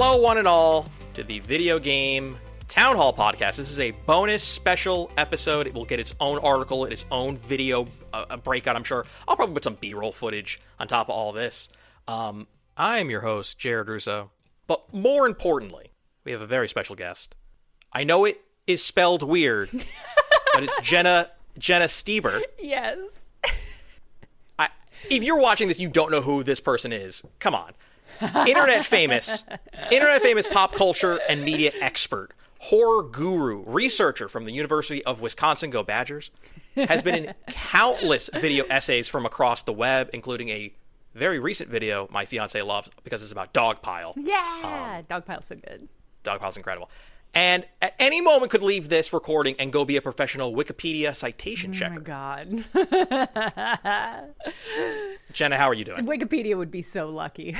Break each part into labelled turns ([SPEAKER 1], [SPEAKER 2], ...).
[SPEAKER 1] Hello, one and all, to the Video Game Town Hall podcast. This is a bonus special episode. It will get its own article, its own video breakout, I'm sure. I'll probably put some B-roll footage on top of all this. I am your host, Jared Russo. But more importantly, we have a very special guest. I know it is spelled weird, but it's Jenna Stoeber.
[SPEAKER 2] Yes.
[SPEAKER 1] If you're watching this, you don't know who this person is. Come on. Internet famous pop culture and media expert, horror guru, researcher from the University of Wisconsin, go Badgers, has been in countless video essays from across the web, including a very recent video my fiance loves because it's about Dogpile.
[SPEAKER 2] Yeah, Dogpile's so good.
[SPEAKER 1] Dogpile's incredible. And at any moment could leave this recording and go be a professional Wikipedia citation checker.
[SPEAKER 2] Oh my God.
[SPEAKER 1] Jenna, how are you doing?
[SPEAKER 2] Wikipedia would be so lucky.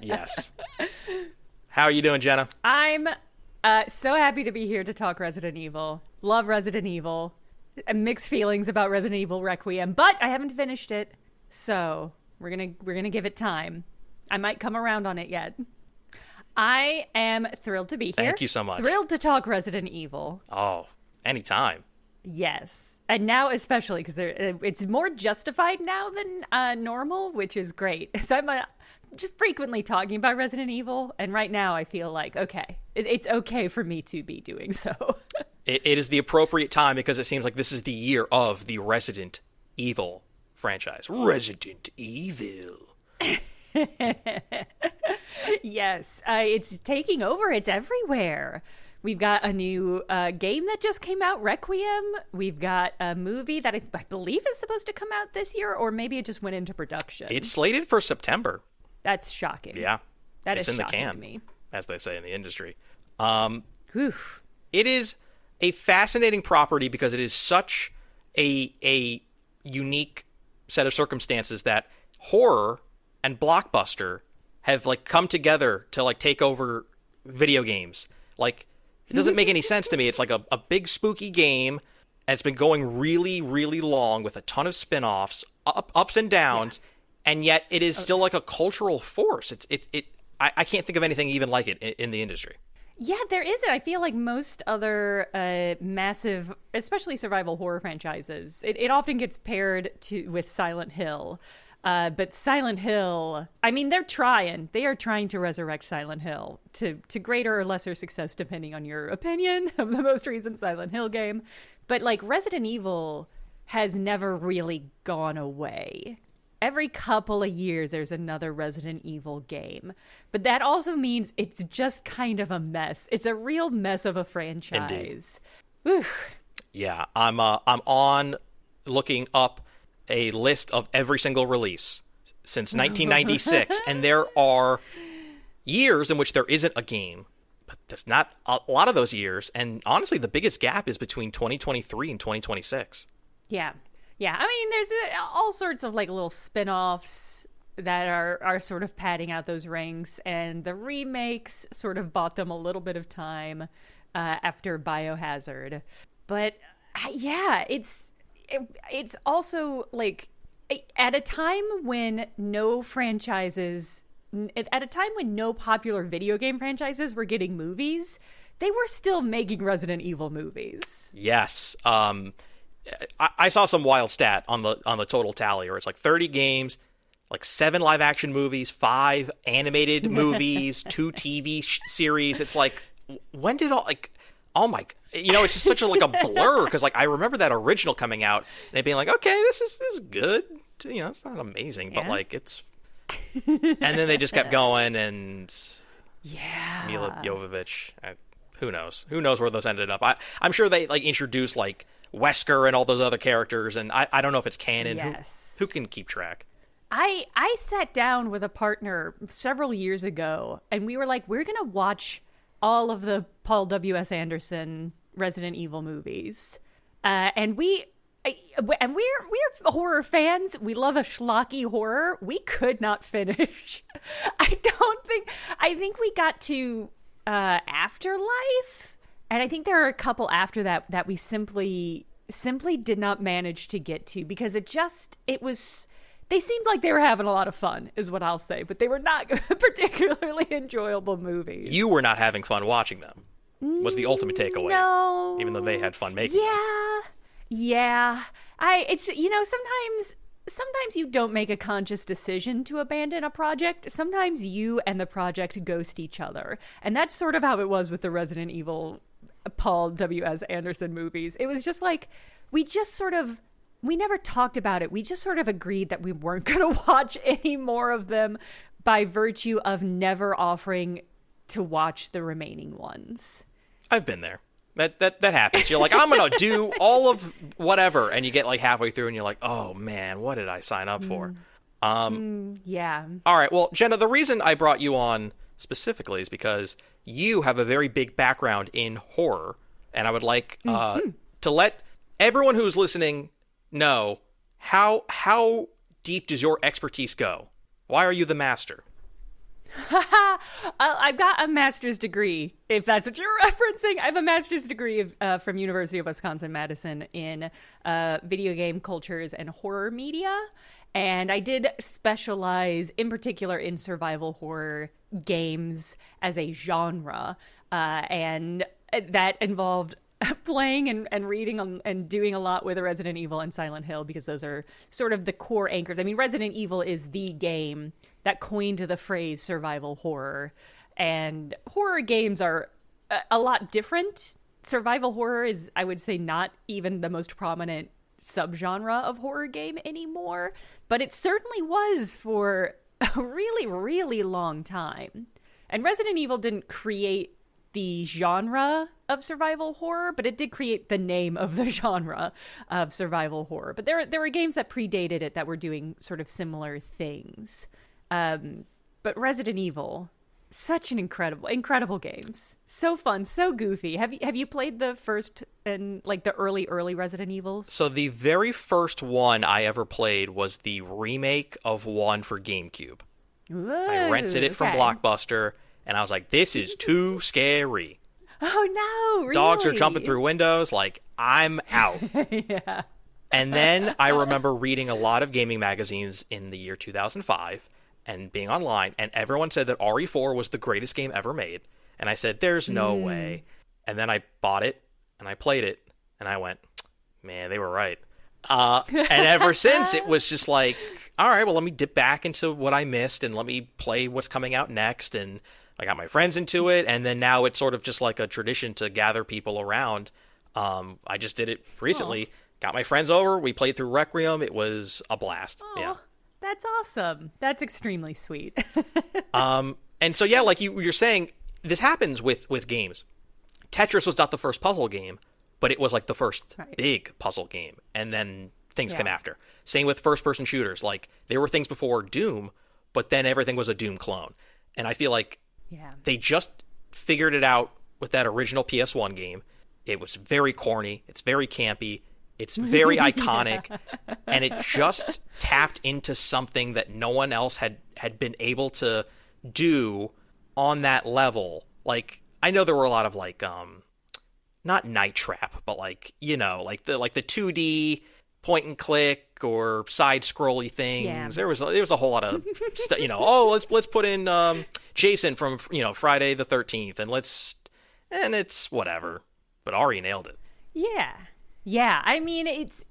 [SPEAKER 1] Yes. How are you doing, Jenna?
[SPEAKER 2] I'm so happy to be here to talk Resident Evil. Love Resident Evil. Mixed feelings about Resident Evil Requiem, but I haven't finished it, so we're gonna give it time. I might come around on it yet. I am thrilled to be here.
[SPEAKER 1] Thank you so much.
[SPEAKER 2] Thrilled to talk Resident Evil.
[SPEAKER 1] Oh, anytime.
[SPEAKER 2] Yes. And now especially because it's more justified now than normal, which is great. So I'm just frequently talking about Resident Evil. And right now I feel like, okay, it's okay for me to be doing so.
[SPEAKER 1] It is the appropriate time because it seems like this is the year of the Resident Evil franchise. Resident Evil.
[SPEAKER 2] Yes, it's taking over. It's everywhere. We've got a new game that just came out, Requiem. We've got a movie that I believe is supposed to come out this year, or maybe it just went into production.
[SPEAKER 1] It's slated for September.
[SPEAKER 2] That's shocking.
[SPEAKER 1] Yeah.
[SPEAKER 2] That
[SPEAKER 1] it's
[SPEAKER 2] is
[SPEAKER 1] in the
[SPEAKER 2] shocking
[SPEAKER 1] can,
[SPEAKER 2] to me.
[SPEAKER 1] as they say in the industry.
[SPEAKER 2] Oof.
[SPEAKER 1] It is a fascinating property because it is such a unique set of circumstances that horror and blockbuster have come together to take over video games. It doesn't make any sense to me. It's a big spooky game, and it's been going really, really long with a ton of spin-offs, ups and downs, and yet it is still a cultural force. I can't think of anything even like it in the industry.
[SPEAKER 2] Yeah, there isn't. I feel like most other massive, especially survival horror franchises, it often gets paired with Silent Hill. But Silent Hill, I mean, they're trying. They are trying to resurrect Silent Hill to greater or lesser success, depending on your opinion of the most recent Silent Hill game. But Resident Evil has never really gone away. Every couple of years, there's another Resident Evil game. But that also means it's just kind of a mess. It's a real mess of a franchise. Indeed.
[SPEAKER 1] Yeah, I'm on looking up a list of every single release since 1996, and there are years in which there isn't a game, but there's not a lot of those years, and honestly the biggest gap is between 2023 and 2026.
[SPEAKER 2] Yeah. I mean, there's all sorts of little spin-offs that are sort of padding out those ranks, and the remakes sort of bought them a little bit of time after Biohazard. But yeah, it's also at a time when no popular video game franchises were getting movies, they were still making Resident Evil movies.
[SPEAKER 1] Yes. I saw some wild stat on the total tally, where it's 30 games, 7 live action movies, 5 animated movies, 2 TV series. It's when did oh my, it's just such a blur, because I remember that original coming out and it being okay, this is good. It's not amazing, but it's, and then they just kept going, and Mila Jovovich, who knows where those ended up. I'm sure they introduced Wesker and all those other characters, and I don't know if it's canon.
[SPEAKER 2] Yes.
[SPEAKER 1] Who can keep track?
[SPEAKER 2] I sat down with a partner several years ago, and we were we're gonna watch all of the Paul W.S. Anderson Resident Evil movies, and we're horror fans. We love a schlocky horror. We could not finish. I think we got to Afterlife, and I think there are a couple after that we simply did not manage to get to, because it was they seemed like they were having a lot of fun, is what I'll say, but they were not particularly enjoyable movies.
[SPEAKER 1] You were not having fun watching them, was the ultimate takeaway.
[SPEAKER 2] No.
[SPEAKER 1] Even though they had fun making them.
[SPEAKER 2] Yeah. It's, sometimes you don't make a conscious decision to abandon a project. Sometimes you and the project ghost each other. And that's sort of how it was with the Resident Evil Paul W.S. Anderson movies. It was just like, we never talked about it. We just sort of agreed that we weren't going to watch any more of them by virtue of never offering to watch the remaining ones.
[SPEAKER 1] I've been there. That happens. You're like, I'm going to do all of whatever. And you get like halfway through and you're like, oh man, what did I sign up for?
[SPEAKER 2] Yeah.
[SPEAKER 1] All right. Well, Jenna, the reason I brought you on specifically is because you have a very big background in horror. And I would like to let everyone who's listening know how deep does your expertise go? Why are you the master?
[SPEAKER 2] I've got a master's degree, if that's what you're referencing. I have a master's degree from University of Wisconsin-Madison in video game cultures and horror media. And I did specialize in particular in survival horror games as a genre. And that involved playing and reading and doing a lot with Resident Evil and Silent Hill, because those are sort of the core anchors. I mean, Resident Evil is the game that coined the phrase survival horror, and horror games are a lot different. Survival horror is, I would say, not even the most prominent subgenre of horror game anymore, but it certainly was for a really, really long time. And Resident Evil didn't create the genre of survival horror, but it did create the name of the genre of survival horror. But there were games that predated it that were doing sort of similar things. But Resident Evil, such an incredible games. So fun, so goofy. Have you played the first and like the early Resident Evils?
[SPEAKER 1] So the very first one I ever played was the remake of one for GameCube.
[SPEAKER 2] Ooh,
[SPEAKER 1] I rented it from Blockbuster. And I was like, this is too scary.
[SPEAKER 2] Oh, no, really?
[SPEAKER 1] Dogs are jumping through windows. Like, I'm out.
[SPEAKER 2] Yeah.
[SPEAKER 1] And then I remember reading a lot of gaming magazines in the year 2005 and being online. And everyone said that RE4 was the greatest game ever made. And I said, there's no way. And then I bought it and I played it. And I went, man, they were right. And ever since, it was just like, all right, well, let me dip back into what I missed and let me play what's coming out next. And I got my friends into it, and then now it's sort of just like a tradition to gather people around. I just did it recently. Aww. Got my friends over. We played through Requiem. It was a blast.
[SPEAKER 2] Aww,
[SPEAKER 1] yeah,
[SPEAKER 2] that's awesome. That's extremely sweet.
[SPEAKER 1] And so yeah, like you're saying, this happens with games. Tetris was not the first puzzle game, but it was like the first big puzzle game, and then things came after. Same with first-person shooters. Like there were things before Doom, but then everything was a Doom clone, and I feel like. Yeah. They just figured it out with that original PS1 game. It was very corny. It's very campy. It's very iconic. And it just tapped into something that no one else had been able to do on that level. Like, I know there were a lot of like, not Night Trap, but like, like the 2D point and click or side scrolly things. Yeah. There was a whole lot of stuff, let's put in Jason from Friday the 13th and it's whatever. But Ari nailed it.
[SPEAKER 2] Yeah. Yeah, I mean it's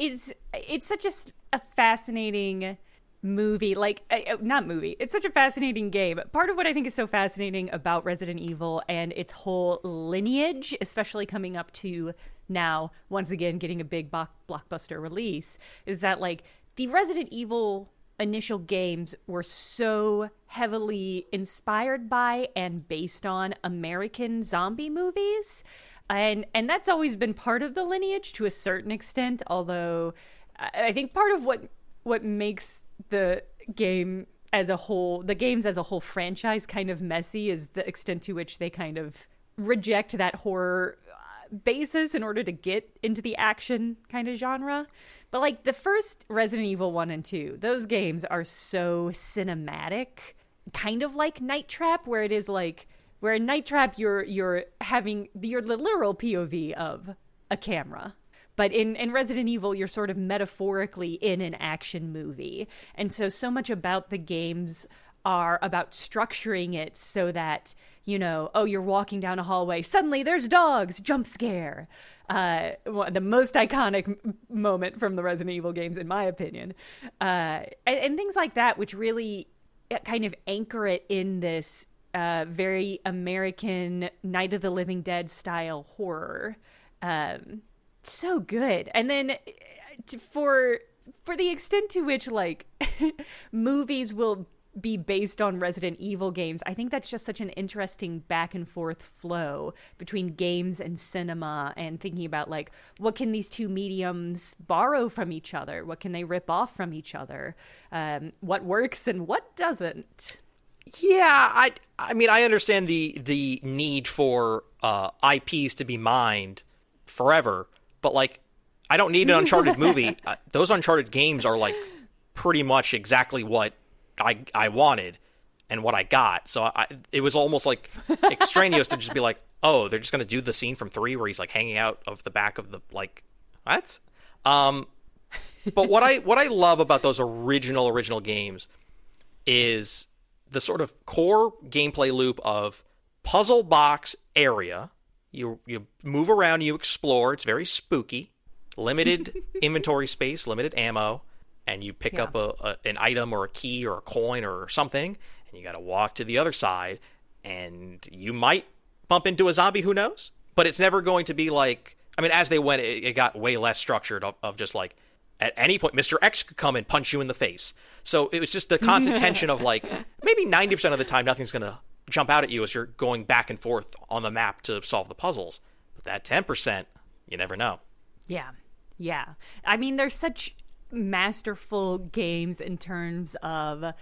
[SPEAKER 2] such a fascinating movie, it's such a fascinating game. Part of what I think is so fascinating about Resident Evil and its whole lineage, especially coming up to now, once again getting a big blockbuster release, is that like the Resident Evil initial games were so heavily inspired by and based on American zombie movies. And that's always been part of the lineage to a certain extent, although I think part of what makes the games as a whole franchise kind of messy is the extent to which they kind of reject that horror basis in order to get into the action kind of genre. But like the first Resident Evil 1 and 2, those games are so cinematic, kind of like Night Trap, where it is like, where in Night Trap you're having the literal POV of a camera. But in Resident Evil, you're sort of metaphorically in an action movie. And so much about the games are about structuring it so that, you know, oh, you're walking down a hallway, suddenly there's dogs, jump scare. The most iconic moment from the Resident Evil games, in my opinion. And things like that, which really kind of anchor it in this very American Night of the Living Dead style horror. So good. And then for the extent to which, like, movies will be based on Resident Evil games, I think that's just such an interesting back and forth flow between games and cinema, and thinking about, like, what can these two mediums borrow from each other? What can they rip off from each other? What works and what doesn't?
[SPEAKER 1] Yeah, I mean, I understand the need for IPs to be mined forever, but, like, I don't need an Uncharted movie. Those Uncharted games are, like, pretty much exactly what I wanted and what I got. So it was almost, like, extraneous to just be like, oh, they're just going to do the scene from 3 where he's, like, hanging out of the back of the, like, what? But what I love about those original games is the sort of core gameplay loop of puzzle box area. You move around, you explore. It's very spooky. Limited inventory space, limited ammo, and you pick up an item or a key or a coin or something, and you got to walk to the other side, and you might bump into a zombie, who knows? But it's never going to be like, I mean, as they went, it got way less structured of just like, at any point, Mr. X could come and punch you in the face. So it was just the constant tension of, like, maybe 90% of the time nothing's going to jump out at you as you're going back and forth on the map to solve the puzzles. But that 10%, you never know.
[SPEAKER 2] Yeah. I mean, they're such masterful games in terms of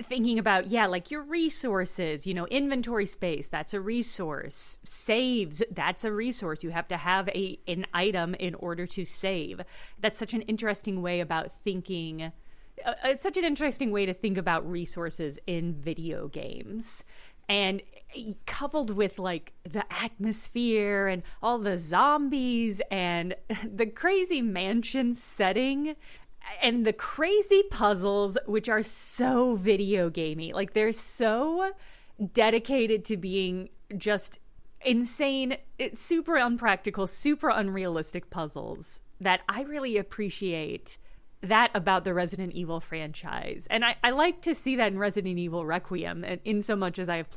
[SPEAKER 2] thinking about, like, your resources, you know, inventory space, that's a resource. Saves, that's a resource. You have to have an item in order to save. That's such an interesting way about thinking. It's such an interesting way to think about resources in video games. And coupled with, like, the atmosphere and all the zombies and the crazy mansion setting and the crazy puzzles, which are so video gamey. Like, they're so dedicated to being just insane, super unpractical, super unrealistic puzzles that I really appreciate that about the Resident Evil franchise. And I like to see that in Resident Evil Requiem, in so much as I've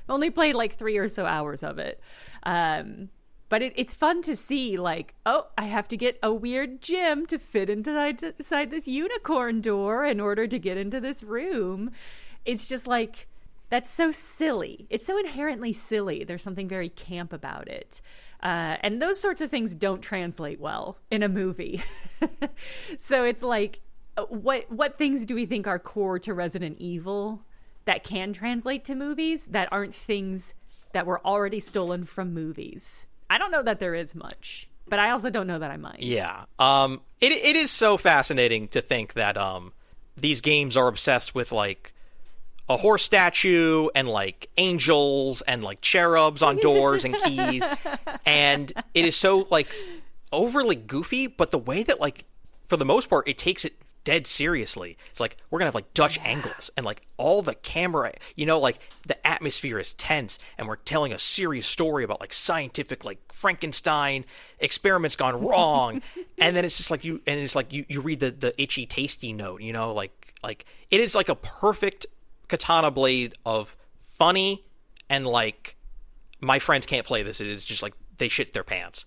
[SPEAKER 2] only played like 3 or so hours of it. But it's fun to see, like, oh, I have to get a weird gem to fit inside this unicorn door in order to get into this room. It's just like, that's so silly. It's so inherently silly. There's something very camp about it. And those sorts of things don't translate well in a movie. So it's like, what things do we think are core to Resident Evil that can translate to movies that aren't things that were already stolen from movies? I don't know that there is much, but I also don't know that I might.
[SPEAKER 1] Yeah. It is so fascinating to think that these games are obsessed with, like, a horse statue and, like, angels and, like, cherubs on doors and keys. And it is so, like, overly goofy, but the way that, like, for the most part, it takes it dead seriously. It's like, we're gonna have, like, Dutch angles and, like, all the camera, you know, like, the atmosphere is tense and we're telling a serious story about, like, scientific, like, Frankenstein experiments gone wrong. And then it's just like you read the itchy tasty note, you know, like it is like a perfect katana blade of funny and, like, my friends can't play this. It is just like they shit their pants.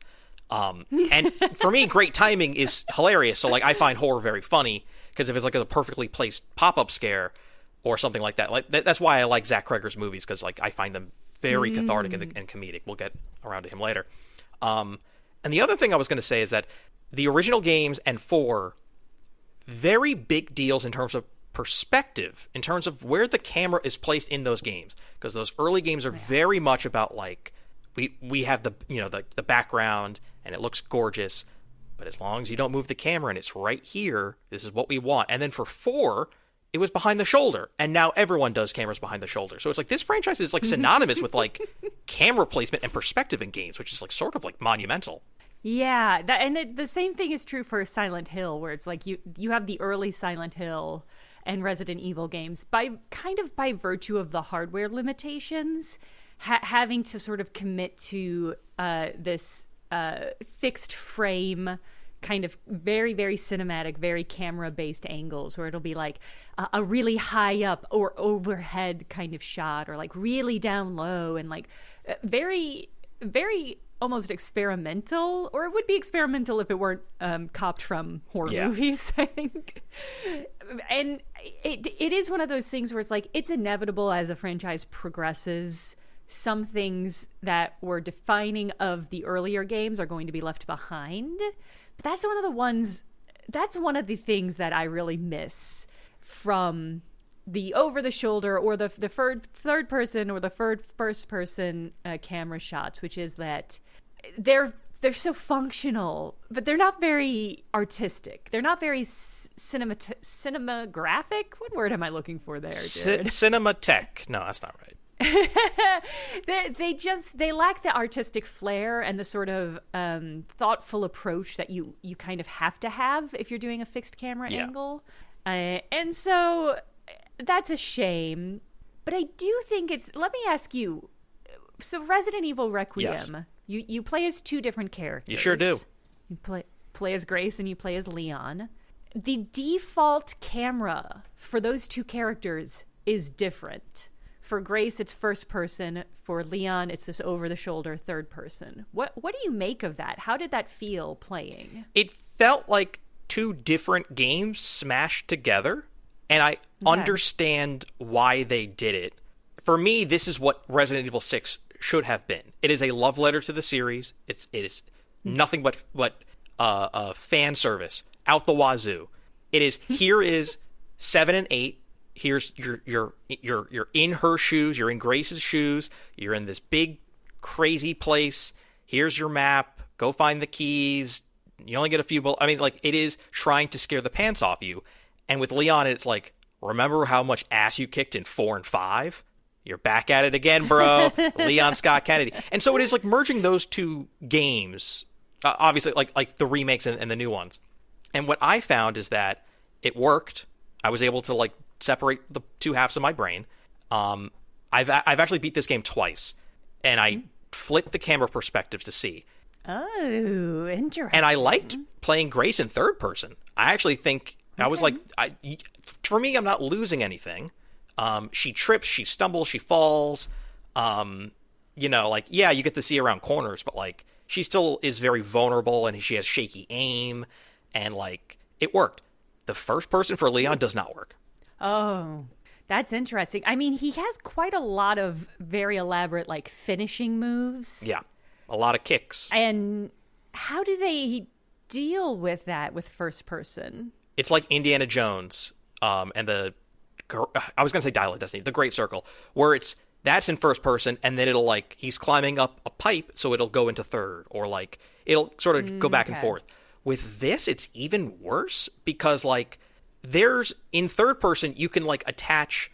[SPEAKER 1] And for me, great timing is hilarious. So, like, I find horror very funny because if it's like a perfectly placed pop-up scare or something like that, that's why I like Zach Cregger's movies, because, like, I find them very cathartic and comedic. We'll get around to him later. And the other thing I was going to say is that the original games and 4, very big deals in terms of perspective, in terms of where the camera is placed in those games, because those early games are very much about, like, we have the, you know, the background and it looks gorgeous, but as long as you don't move the camera and it's right here, this is what we want. And then for 4, it was behind the shoulder, and now everyone does cameras behind the shoulder. So it's like this franchise is, like, synonymous with, like, camera placement and perspective in games, which is, like, sort of, like, monumental.
[SPEAKER 2] Yeah, the same thing is true for Silent Hill, where it's like you have the early Silent Hill and Resident Evil games by virtue of the hardware limitations, having to sort of commit to this fixed frame, kind of very, very cinematic, very camera-based angles, where it'll be like a really high up or overhead kind of shot, or like really down low, and like very, very almost experimental, or it would be experimental if it weren't copped from horror movies, I think. And it is one of those things where it's like, it's inevitable as a franchise progresses, some things that were defining of the earlier games are going to be left behind. But that's one of the things that I really miss from the over the shoulder or the third person or the first person camera shots, which is that they're so functional, but they're not very artistic. They're not very cinematographic. What word am I looking for there, Jared?
[SPEAKER 1] Cinematech. No, that's not right.
[SPEAKER 2] they lack the artistic flair and the sort of thoughtful approach that you kind of have to have if you're doing a fixed camera angle. And so that's a shame. But I do think let me ask you, so Resident Evil Requiem, yes. You play as two different characters.
[SPEAKER 1] You sure do.
[SPEAKER 2] You play as Grace and you play as Leon. The default camera for those two characters is different. For Grace, it's first person. For Leon, it's this over-the-shoulder third person. What do you make of that? How did that feel playing?
[SPEAKER 1] It felt like two different games smashed together, and I understand why they did it. For me, this is what Resident Evil 6 should have been. It is a love letter to the series. It is nothing but fan service out the wazoo. It is here is 7 and 8. Here's you're in her shoes. You're in Grace's shoes. You're in this big crazy place. Here's your map. Go find the keys. You only get a few bullets. I mean, like, it is trying to scare the pants off you. And with Leon, it's like, remember how much ass you kicked in 4 and 5? You're back at it again, bro. Leon Scott Kennedy. And so it is like merging those two games, obviously, like the remakes and the new ones. And what I found is that it worked. I was able to like separate the two halves of my brain. I've actually beat this game twice, and I flipped the camera perspectives to see.
[SPEAKER 2] Oh, interesting.
[SPEAKER 1] And I liked playing Grace in third person. I actually think I was like, for me, I'm not losing anything. She trips, she stumbles, she falls. Like, yeah, you get to see around corners, but like, she still is very vulnerable, and she has shaky aim, and like, it worked. The first person for Leon does not work.
[SPEAKER 2] Oh, that's interesting. I mean, he has quite a lot of very elaborate, like, finishing moves.
[SPEAKER 1] Yeah, a lot of kicks.
[SPEAKER 2] And how do they deal with that with first person?
[SPEAKER 1] It's like Indiana Jones and I was going to say Dial of Destiny, the Great Circle, where that's in first person, and then it'll, like, he's climbing up a pipe, so it'll go into third, or, like, it'll sort of go back and forth. With this, it's even worse, because, like, in third person, you can like attach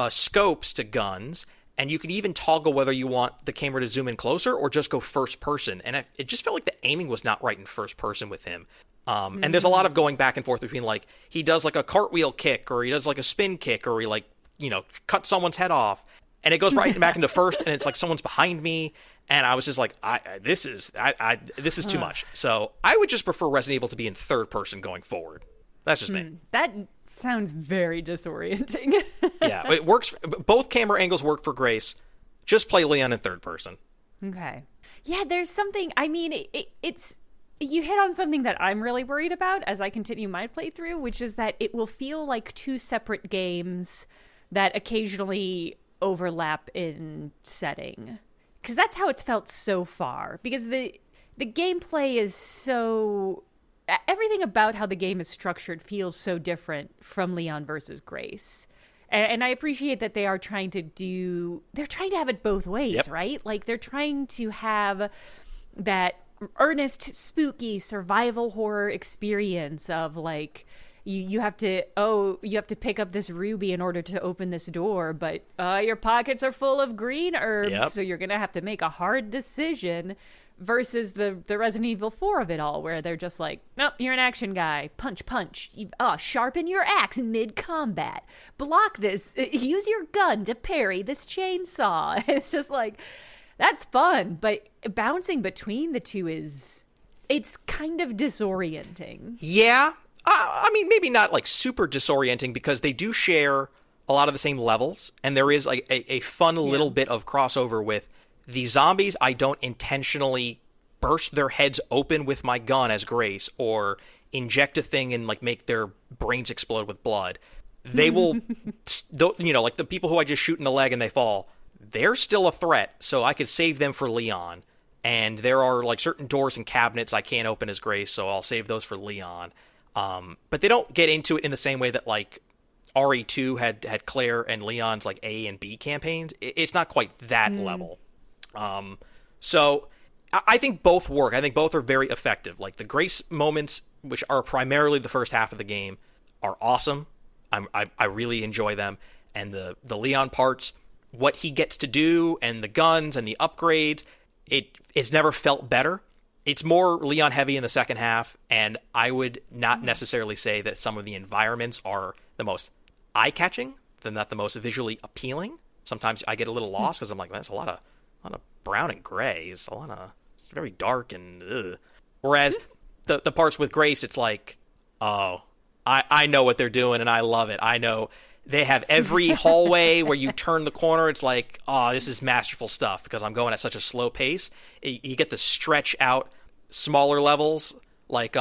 [SPEAKER 1] scopes to guns, and you can even toggle whether you want the camera to zoom in closer or just go first person. And it just felt like the aiming was not right in first person with him. And there's a lot of going back and forth between, like, he does like a cartwheel kick, or he does like a spin kick, or he, like, cut someone's head off, and it goes right back into first, and it's like someone's behind me. And I was just like, this is too much. So I would just prefer Resident Evil to be in third person going forward. That's just me.
[SPEAKER 2] That sounds very disorienting.
[SPEAKER 1] Yeah, it works. Both camera angles work for Grace. Just play Leon in third person.
[SPEAKER 2] Okay. Yeah, there's something. I mean, it's you hit on something that I'm really worried about as I continue my playthrough, which is that it will feel like two separate games that occasionally overlap in setting. Because that's how it's felt so far. Because the gameplay is so... Everything about how the game is structured feels so different from Leon versus Grace. And I appreciate that they are trying to have it both ways, right? Like, they're trying to have that earnest, spooky survival horror experience of, like, you have to pick up this ruby in order to open this door, but your pockets are full of green herbs, so you're going to have to make a hard decision. versus the Resident Evil 4 of it all, where they're just like, nope, you're an action guy. Punch, punch. Sharpen your axe mid-combat. Block this. Use your gun to parry this chainsaw. And it's just like, that's fun. But bouncing between the two it's kind of disorienting.
[SPEAKER 1] Yeah. I mean, maybe not like super disorienting because they do share a lot of the same levels. And there is like a fun little bit of crossover with the zombies. I don't intentionally burst their heads open with my gun as Grace or inject a thing and like make their brains explode with blood. They will, like the people who I just shoot in the leg and they fall, they're still a threat. So I could save them for Leon. And there are like certain doors and cabinets I can't open as Grace, so I'll save those for Leon. But they don't get into it in the same way that like RE2 had Claire and Leon's like A and B campaigns. It's not quite that level. So I think both work. I think both are very effective. Like the Grace moments, which are primarily the first half of the game, are awesome. I really enjoy them. And the Leon parts, what he gets to do and the guns and the upgrades, it's never felt better. It's more Leon heavy in the second half, and I would not necessarily say that some of the environments are the most eye-catching, they're not the most visually appealing. Sometimes I get a little lost because I'm like, man, it's a lot of brown and gray. It's very dark and ugh. Whereas the parts with Grace, it's like, oh, I know what they're doing and I love it. I know they have every hallway where you turn the corner. It's like, oh, this is masterful stuff because I'm going at such a slow pace. You get to stretch out smaller levels. Like,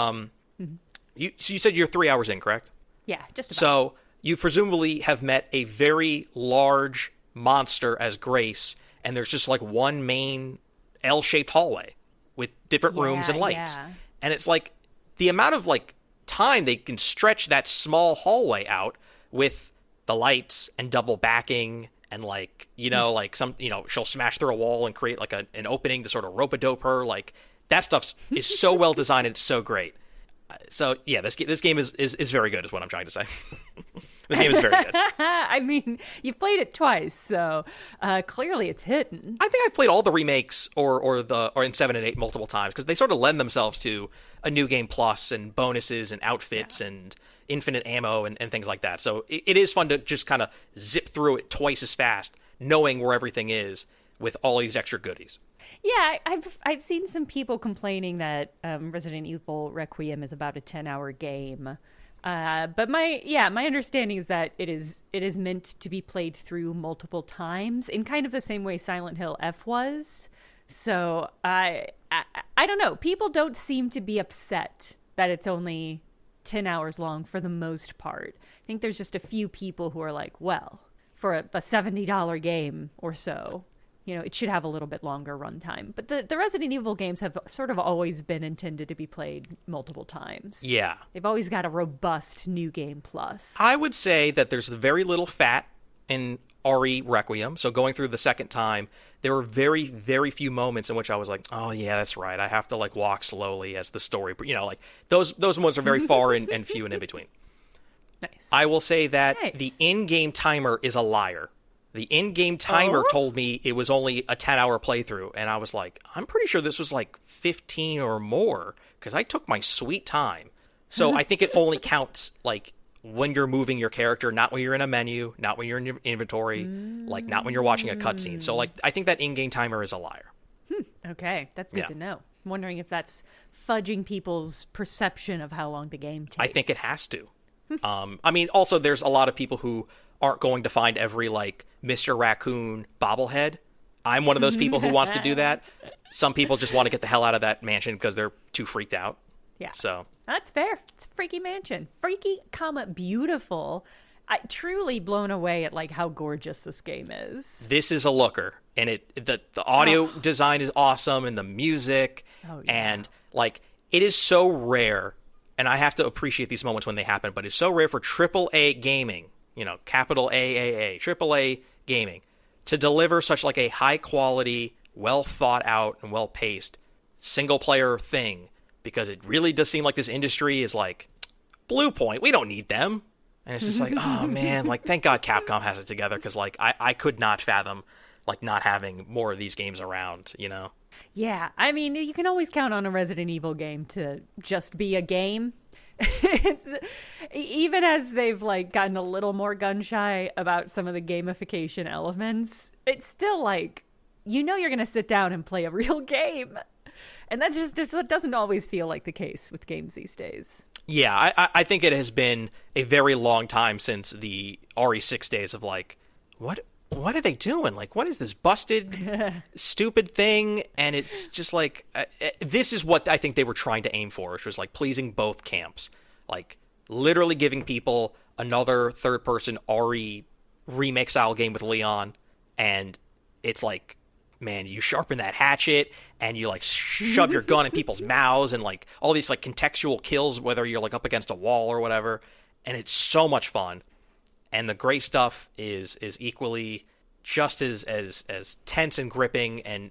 [SPEAKER 1] you said you're 3 hours in, correct?
[SPEAKER 2] Yeah, just about.
[SPEAKER 1] So you presumably have met a very large monster as Grace, and there's just like one main L-shaped hallway with different rooms and lights.
[SPEAKER 2] Yeah.
[SPEAKER 1] And it's like the amount of like time they can stretch that small hallway out with the lights and double backing and like, like some, she'll smash through a wall and create like an opening to sort of rope-a-dope her. Like that stuff is so well designed and it's so great. So yeah, this game is very good is what I'm trying to say. This game is very good.
[SPEAKER 2] I mean, you've played it twice, so clearly it's hitting.
[SPEAKER 1] I think I've played all the remakes or in 7 and 8 multiple times because they sort of lend themselves to a new game plus and bonuses and outfits and infinite ammo and things like that. So it is fun to just kind of zip through it twice as fast, knowing where everything is with all these extra goodies.
[SPEAKER 2] Yeah, I've seen some people complaining that Resident Evil Requiem is about a 10-hour game. But my understanding is that it is meant to be played through multiple times in kind of the same way Silent Hill F was. So I don't know. People don't seem to be upset that it's only 10 hours long for the most part. I think there's just a few people who are like, well, for a $70 game or so, it should have a little bit longer runtime. But the Resident Evil games have sort of always been intended to be played multiple times.
[SPEAKER 1] Yeah.
[SPEAKER 2] They've always got a robust new game plus.
[SPEAKER 1] I would say that there's very little fat in RE Requiem. So going through the second time, there were very, very few moments in which I was like, oh, yeah, that's right. I have to like walk slowly as the story. Like those moments are very far and few and in between.
[SPEAKER 2] Nice.
[SPEAKER 1] I will say that the in-game timer is a liar. The in-game timer told me it was only a 10-hour playthrough, and I was like, I'm pretty sure this was like 15 or more, because I took my sweet time. So I think it only counts like when you're moving your character, not when you're in a menu, not when you're in your inventory, like not when you're watching a cutscene. So like I think that in-game timer is a liar.
[SPEAKER 2] Okay, that's good to know. I'm wondering if that's fudging people's perception of how long the game takes.
[SPEAKER 1] I think it has to. I mean, also there's a lot of people who aren't going to find every like Mr. Raccoon bobblehead. I'm one of those people who wants to do that. Some people just want to get the hell out of that mansion because they're too freaked out.
[SPEAKER 2] Yeah.
[SPEAKER 1] So
[SPEAKER 2] that's fair. It's a freaky mansion. Freaky, beautiful. I truly blown away at like how gorgeous this game is.
[SPEAKER 1] This is a looker, and the audio design is awesome, and the music, and like it is so rare. And I have to appreciate these moments when they happen, but it's so rare for AAA gaming, capital AAA, AAA gaming, to deliver such like a high quality, well thought out, and well paced single player thing. Because it really does seem like this industry is like, Blue Point, we don't need them. And it's just like, oh man, like thank God Capcom has it together, because like I could not fathom like not having more of these games around,
[SPEAKER 2] Yeah, I mean, you can always count on a Resident Evil game to just be a game. It's, even as they've like gotten a little more gun shy about some of the gamification elements, it's still like, you know, you're going to sit down and play a real game. And that doesn't always feel like the case with games these days.
[SPEAKER 1] Yeah, I think it has been a very long time since the RE6 days of like, what are they doing? Like, what is this busted, stupid thing? And it's just like, this is what I think they were trying to aim for, which was like pleasing both camps. Like, literally giving people another third-person RE remake-style game with Leon. And it's like, man, you sharpen that hatchet and you like shove your gun in people's mouths and like all these like contextual kills, whether you're like up against a wall or whatever. And it's so much fun. And the great stuff is equally just as tense and gripping and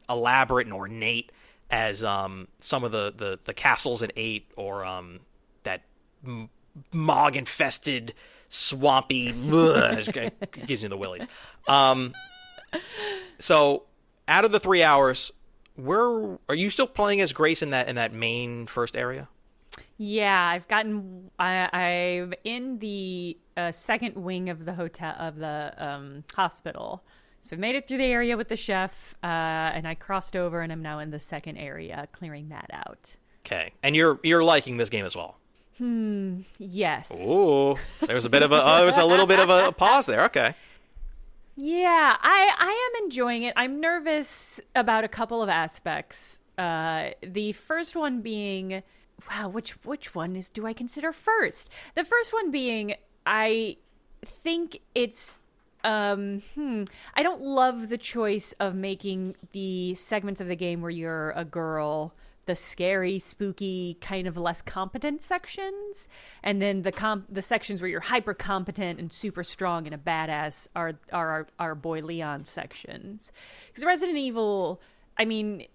[SPEAKER 1] elaborate and ornate as some of the castles in 8 or that mog-infested, swampy, gives you the willies. So, out of the 3 hours, where are you still playing as Grace in that main first area?
[SPEAKER 2] Yeah, I'm in the second wing of the hotel of the hospital. So I made it through the area with the chef, and I crossed over, and I'm now in the second area, clearing that out.
[SPEAKER 1] Okay, and you're liking this game as well.
[SPEAKER 2] Yes.
[SPEAKER 1] Ooh, there was a little bit of a pause there. Okay.
[SPEAKER 2] Yeah, I am enjoying it. I'm nervous about a couple of aspects. The first one being, wow, which one do I consider first? The first one being, I think it's, I don't love the choice of making the segments of the game where you're a girl the scary, spooky, kind of less competent sections, and then the sections where you're hyper competent and super strong and a badass are our boy Leon sections. Because Resident Evil, I mean,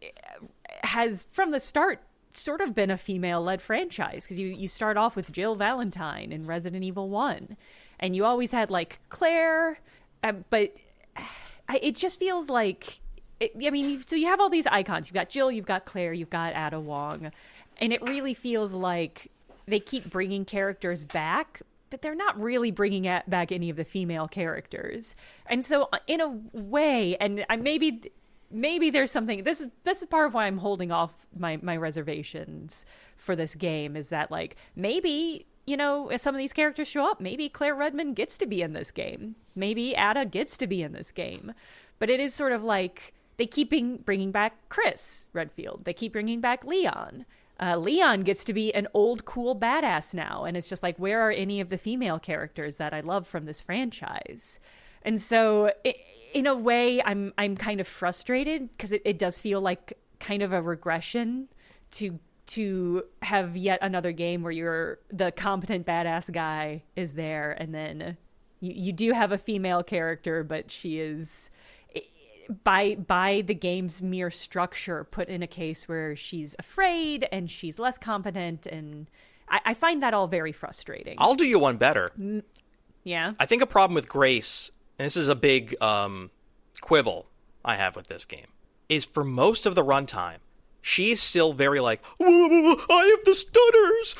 [SPEAKER 2] has from the start sort of been a female-led franchise, because you start off with Jill Valentine in Resident Evil 1, and you always had like Claire, but it just feels like, so you have all these icons. You've got Jill, you've got Claire, you've got Ada Wong. And it really feels like they keep bringing characters back, but they're not really bringing back any of the female characters. And so in a way, and maybe there's something, this is part of why I'm holding off my reservations for this game, is that like, maybe, as some of these characters show up, maybe Claire Redmond gets to be in this game. Maybe Ada gets to be in this game. But it is sort of like, they keep bringing back Chris Redfield. They keep bringing back Leon. Leon gets to be an old, cool badass now. And it's just like, where are any of the female characters that I love from this franchise? And so, in a way, I'm kind of frustrated, because it does feel like kind of a regression to have yet another game where the competent badass guy is there, and then you do have a female character, but she is, by the game's mere structure, put in a case where she's afraid and she's less competent, and I find that all very frustrating.
[SPEAKER 1] I'll do you one better.
[SPEAKER 2] Yeah?
[SPEAKER 1] I think a problem with Grace, and this is a big quibble I have with this game, is for most of the runtime, she's still very like, I have the stutters!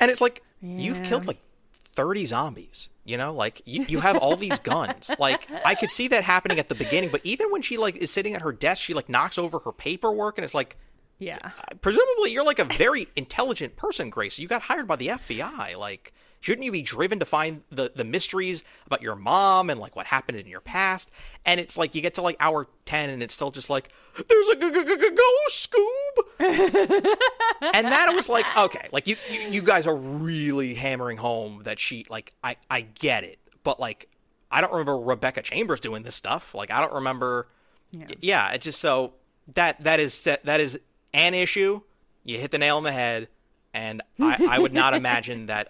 [SPEAKER 1] And it's like, you've killed like 30 zombies. Like you have all these guns. Like, I could see that happening at the beginning, but even when she like is sitting at her desk, she like knocks over her paperwork, and it's like,
[SPEAKER 2] yeah,
[SPEAKER 1] presumably you're like a very intelligent person, Grace. You got hired by the FBI. Like, shouldn't you be driven to find the mysteries about your mom and like what happened in your past? And it's like you get to like hour 10 and it's still just like, there's a ghost, Scoob. And that was like, okay, like you guys are really hammering home that she, like, I get it, but like, I don't remember Rebecca Chambers doing this stuff. Like, I don't remember. Yeah, it's just, so that is an issue. You hit the nail on the head. And I would not imagine that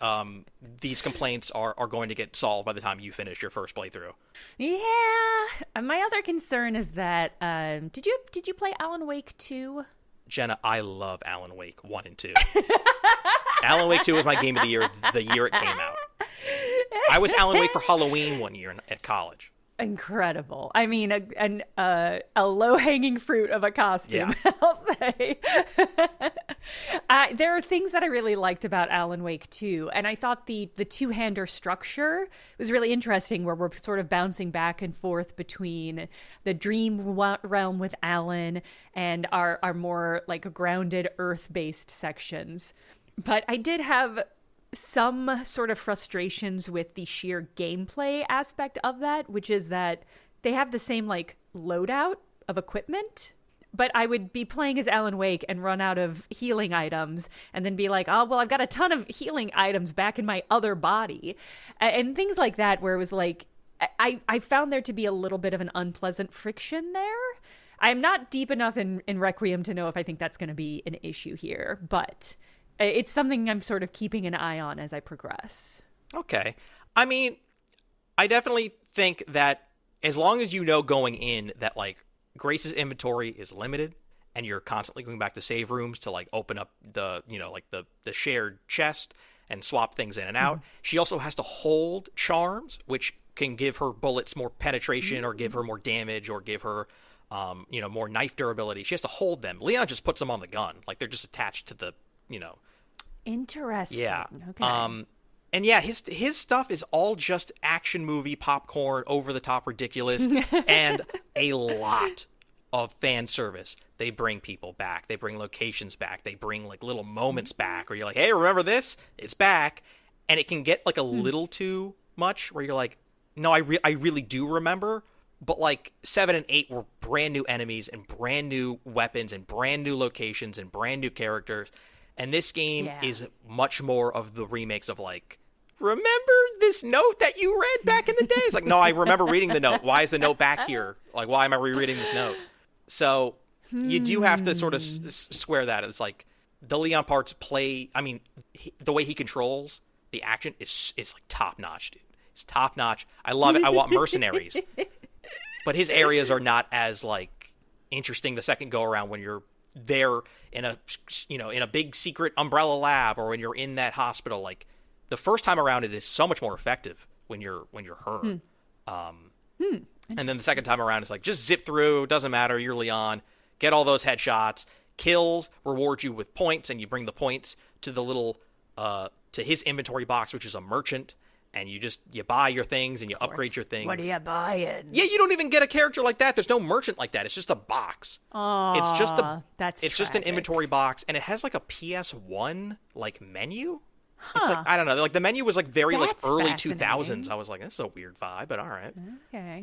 [SPEAKER 1] these complaints are going to get solved by the time you finish your first playthrough.
[SPEAKER 2] Yeah. My other concern is that did you play Alan Wake 2?
[SPEAKER 1] Jenna, I love Alan Wake 1 and 2. Alan Wake 2 was my game of the year it came out. I was Alan Wake for Halloween one year at college.
[SPEAKER 2] incredible. I mean, a low-hanging fruit of a costume,
[SPEAKER 1] Yeah.
[SPEAKER 2] I'll say. There are things that I really liked about Alan Wake 2, and I thought the two-hander structure was really interesting, where we're sort of bouncing back and forth between the dream realm with Alan and our more like grounded Earth-based sections. But I did have some sort of frustrations with the sheer gameplay aspect of that, which is that they have the same like loadout of equipment, but I would be playing as Alan Wake and run out of healing items and then be like, oh, well, I've got a ton of healing items back in my other body, and things like that, where it was like, I found there to be a little bit of an unpleasant friction there. I'm not deep enough in Requiem to know if I think that's going to be an issue here, but it's something I'm sort of keeping an eye on as I progress.
[SPEAKER 1] Okay. I mean, I definitely think that as long as you know going in that, like, Grace's inventory is limited and you're constantly going back to save rooms to, like, open up the, you know, like the shared chest and swap things in and out. Mm-hmm. She also has to hold charms, which can give her bullets more penetration or give her more damage or give her, you know, more knife durability. She has to hold them. Leon just puts them on the gun. Like, they're just attached to the, you know.
[SPEAKER 2] Interesting.
[SPEAKER 1] Yeah.
[SPEAKER 2] Okay.
[SPEAKER 1] And yeah, his stuff is all just action movie popcorn, over the top ridiculous, and a lot of fan service. They bring people back. They bring locations back. They bring like little moments back where you're like, hey, remember this? It's back. And it can get like a little too much where you're like, no, I really do remember. But like 7 and 8 were brand new enemies and brand new weapons and brand new locations and brand new characters. And this game is much more of the remakes of like, remember this note that you read back in the day? It's like, no, I remember reading the note. Why is the note back here? Like, why am I rereading this note? So you do have to sort of square that. It's like the Leon parts play. I mean, the way he controls the action is like top notch, dude. It's top notch. I love it. I want mercenaries, but his areas are not as like interesting the second go around when you're there in a, you know, in a big secret umbrella lab or when you're in that hospital. Like the first time around, it is so much more effective when you're her. And then the second time around, it's like just zip through. Doesn't matter. You're Leon. Get all those headshots. Kills reward you with points, and you bring the points to the little to his inventory box, which is a merchant. And you buy your things and you upgrade your things.
[SPEAKER 2] What are you buying?
[SPEAKER 1] Yeah, you don't even get a character like that. There's no merchant like that. It's just a box.
[SPEAKER 2] Oh,
[SPEAKER 1] it's just an inventory box, and it has like a PS1 like menu. It's like, I don't know, like the menu was like very like early 2000s. I was like, this is a weird vibe, but all right.
[SPEAKER 2] Okay.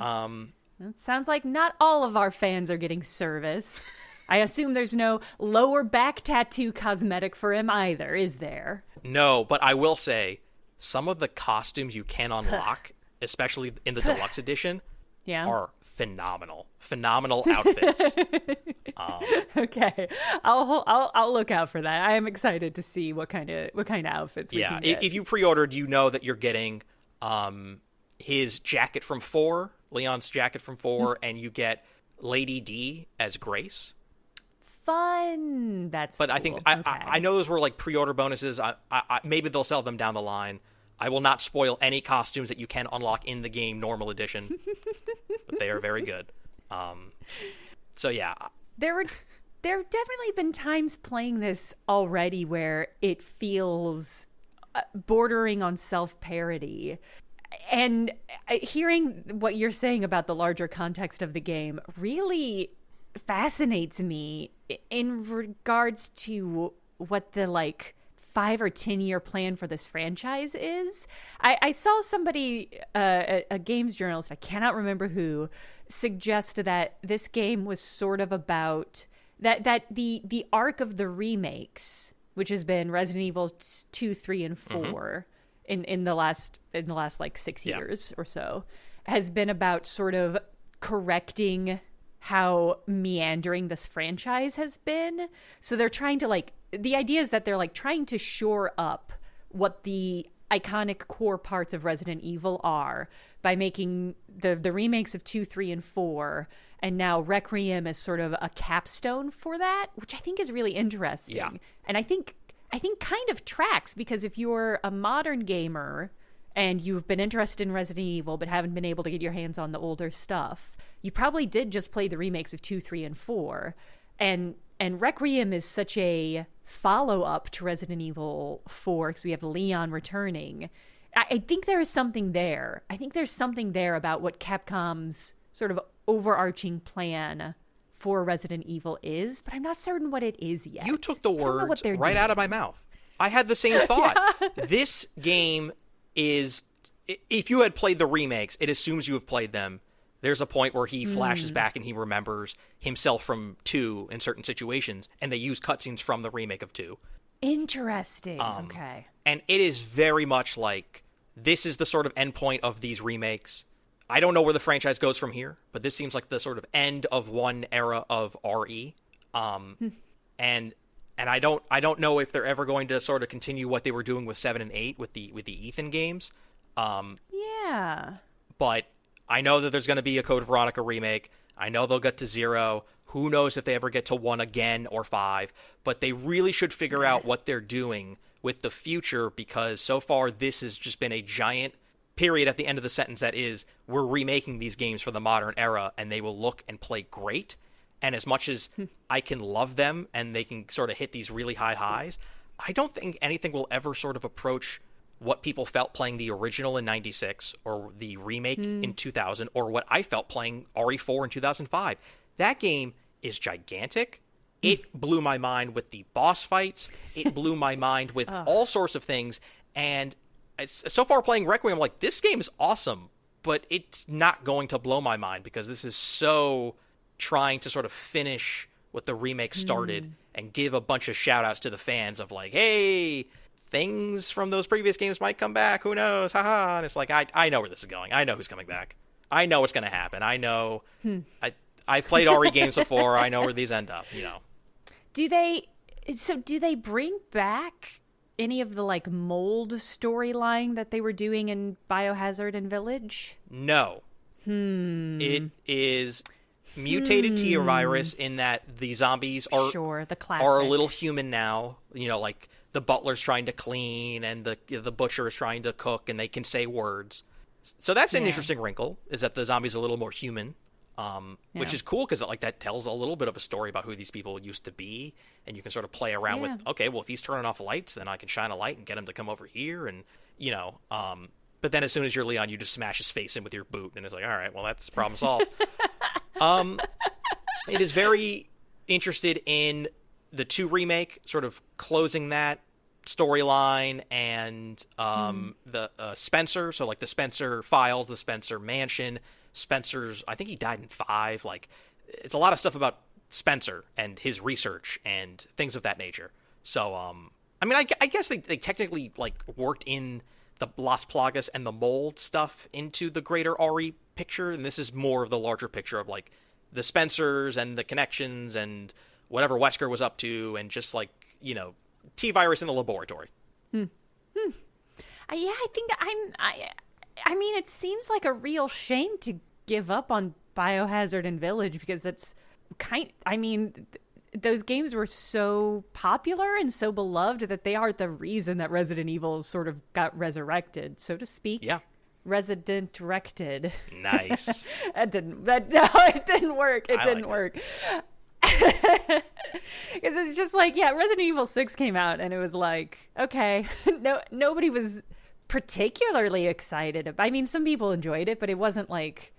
[SPEAKER 2] It sounds like not all of our fans are getting service. I assume there's no lower back tattoo cosmetic for him either, is there?
[SPEAKER 1] No, but I will say, some of the costumes you can unlock, especially in the deluxe edition, are phenomenal. Phenomenal outfits.
[SPEAKER 2] Okay, I'll look out for that. I am excited to see what kind of outfits we can get.
[SPEAKER 1] If you pre-ordered, you know that you're getting his jacket from 4, Leon's jacket from 4, and you get Lady D as Grace.
[SPEAKER 2] Fun. That's
[SPEAKER 1] but
[SPEAKER 2] cool.
[SPEAKER 1] I think I know those were like pre-order bonuses. I maybe they'll sell them down the line. I will not spoil any costumes that you can unlock in the game normal edition, but they are very good. So yeah,
[SPEAKER 2] there have definitely been times playing this already where it feels bordering on self-parody. And hearing what you're saying about the larger context of the game really fascinates me in regards to what the like 5 or 10 year plan for this franchise is. I saw somebody, a games journalist, I cannot remember who, suggest that this game was sort of about that the arc of the remakes, which has been Resident Evil 2, 3, and 4 in the last like 6 years or so, has been about sort of correcting how meandering this franchise has been. So they're trying to like, the idea is that they're like trying to shore up what the iconic core parts of Resident Evil are by making the remakes of 2, 3, and 4, and now Requiem is sort of a capstone for that, which I think is really interesting. Yeah. And I think kind of tracks, because if you're a modern gamer and you've been interested in Resident Evil but haven't been able to get your hands on the older stuff, you probably did just play the remakes of 2, 3, and 4. And Requiem is such a follow-up to Resident Evil 4 because we have Leon returning. I think there is something there. I think there's something there about what Capcom's sort of overarching plan for Resident Evil is, but I'm not certain what it is yet.
[SPEAKER 1] You took the words right out of my mouth. I had the same thought. Yeah. This game is, if you had played the remakes, it assumes you have played them. There's a point where he flashes back and he remembers himself from 2 in certain situations, and they use cutscenes from the remake of 2.
[SPEAKER 2] Interesting. Okay.
[SPEAKER 1] And it is very much like, this is the sort of endpoint of these remakes. I don't know where the franchise goes from here, but this seems like the sort of end of one era of RE. And I don't know if they're ever going to sort of continue what they were doing with 7 and 8 with the Ethan games.
[SPEAKER 2] Yeah.
[SPEAKER 1] But I know that there's going to be a Code Veronica remake. I know they'll get to 0. Who knows if they ever get to 1 again or 5. But they really should figure out what they're doing with the future, because so far this has just been a giant period at the end of the sentence that is, we're remaking these games for the modern era, and they will look and play great. And as much as I can love them and they can sort of hit these really high highs, I don't think anything will ever sort of approach what people felt playing the original in 96 or the remake in 2000, or what I felt playing RE4 in 2005. That game is gigantic. It blew my mind with the boss fights. It blew my mind with all sorts of things. And so far playing Requiem, I'm like, this game is awesome, but it's not going to blow my mind because this is so trying to sort of finish what the remake started and give a bunch of shout outs to the fans of like, hey, things from those previous games might come back. Who knows? Haha. And it's like, I know where this is going. I know who's coming back. I know what's going to happen. I know. I've played RE games before. I know where these end up, you know.
[SPEAKER 2] Do they bring back any of the like mold storyline that they were doing in Biohazard and Village?
[SPEAKER 1] No. It is mutated T virus in that the zombies are
[SPEAKER 2] the classic.
[SPEAKER 1] Are a little human now. You know, like the butler's trying to clean and the butcher is trying to cook, and they can say words. So that's an interesting wrinkle, is that the zombies are a little more human. Which is cool because like that tells a little bit of a story about who these people used to be, and you can sort of play around with, okay, well, if he's turning off lights, then I can shine a light and get him to come over here, and you know. But then as soon as you're Leon, you just smash his face in with your boot, and it's like, all right, well, that's problem solved. It is very interested in the 2 remake, sort of closing that storyline, and the Spencer, so like the Spencer files, the Spencer mansion. Spencer's, I think he died in 5. Like, it's a lot of stuff about Spencer and his research and things of that nature. So, I mean, I guess they technically like worked in the Las Plagas and the mold stuff into the greater RE picture, and this is more of the larger picture of like the Spencers and the connections and whatever Wesker was up to, and just like, you know, T virus in the laboratory.
[SPEAKER 2] Yeah, I think I mean, it seems like a real shame to give up on Biohazard and Village, because it's those games were so popular and so beloved that they are the reason that Resident Evil sort of got resurrected, so to speak.
[SPEAKER 1] Yeah.
[SPEAKER 2] Resident-rected.
[SPEAKER 1] Nice.
[SPEAKER 2] It didn't work. It didn't work. Because it's just like, Resident Evil 6 came out and it was like, okay, nobody was particularly excited. I mean, some people enjoyed it, but it wasn't like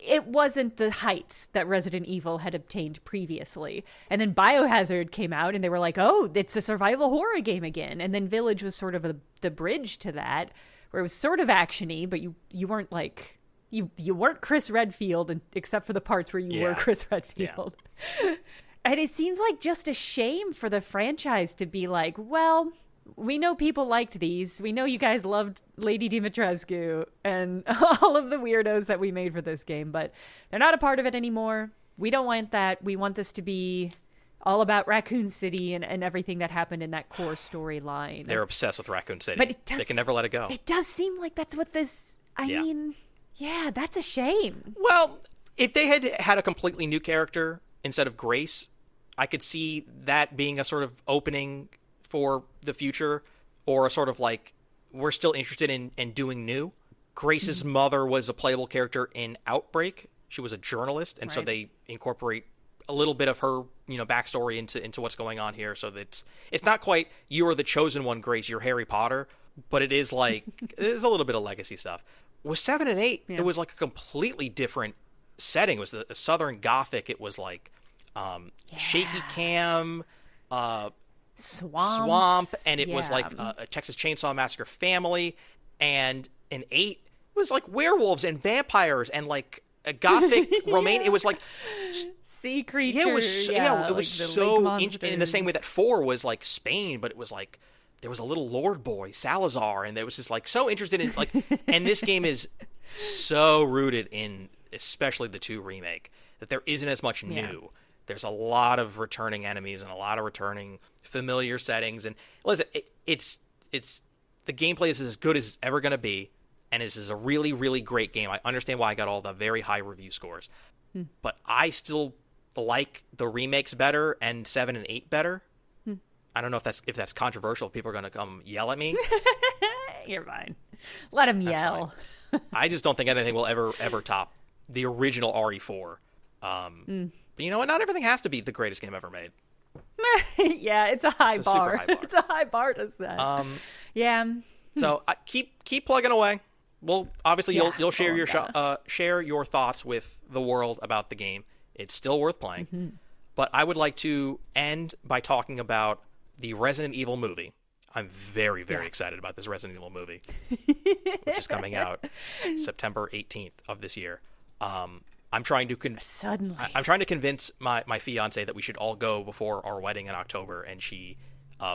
[SPEAKER 2] it wasn't the heights that Resident Evil had obtained previously. And then Biohazard came out and they were like, oh, it's a survival horror game again. And then Village was sort of the bridge to that, where it was sort of actiony, but you weren't like you weren't Chris Redfield, except for the parts where you were Chris Redfield. Yeah. And it seems like just a shame for the franchise to be like, well, we know people liked these. We know you guys loved Lady Dimitrescu and all of the weirdos that we made for this game, but they're not a part of it anymore. We don't want that. We want this to be all about Raccoon City and everything that happened in that core storyline.
[SPEAKER 1] They're obsessed with Raccoon City.
[SPEAKER 2] But
[SPEAKER 1] they can never let it go.
[SPEAKER 2] It does seem like that's what this... I mean, that's a shame.
[SPEAKER 1] Well, if they had a completely new character instead of Grace, I could see that being a sort of opening for the future, or a sort of like we're still interested in doing new. Grace's mother was a playable character in Outbreak. She was a journalist, and so they incorporate a little bit of her, backstory into what's going on here. So that it's not quite you are the chosen one, Grace. You're Harry Potter, but it is like there's a little bit of legacy stuff. With 7 and 8, it was like a completely different setting. It was the Southern Gothic. It was like shaky cam, swamp, and it was like a Texas Chainsaw Massacre family. And in 8, it was like werewolves and vampires and like a gothic Romanian. It was like
[SPEAKER 2] sea creatures.
[SPEAKER 1] Yeah, it was
[SPEAKER 2] like
[SPEAKER 1] so in the same way that 4 was like Spain, but it was like there was a little Lord boy, Salazar, and it was just like so interested in like. And this game is so rooted in, especially the 2 remake, that there isn't as much new. There's a lot of returning enemies and a lot of returning familiar settings. And listen, it's the gameplay is as good as it's ever going to be. And this is a really, really great game. I understand why I got all the very high review scores. But I still like the remakes better and 7 and 8 better. I don't know if that's controversial. People are going to come yell at me.
[SPEAKER 2] You're fine. Let them yell.
[SPEAKER 1] I just don't think anything will ever top the original RE4. But you know what? Not everything has to be the greatest game ever made.
[SPEAKER 2] Yeah, it's a high bar.
[SPEAKER 1] Super high bar.
[SPEAKER 2] It's a high bar to set. Yeah.
[SPEAKER 1] So keep plugging away. Well, obviously you'll share share your thoughts with the world about the game. It's still worth playing. But I would like to end by talking about the Resident Evil movie. I'm very, very excited about this Resident Evil movie, which is coming out September 18th of this year. I'm trying to convince my fiance that we should all go before our wedding in October, and she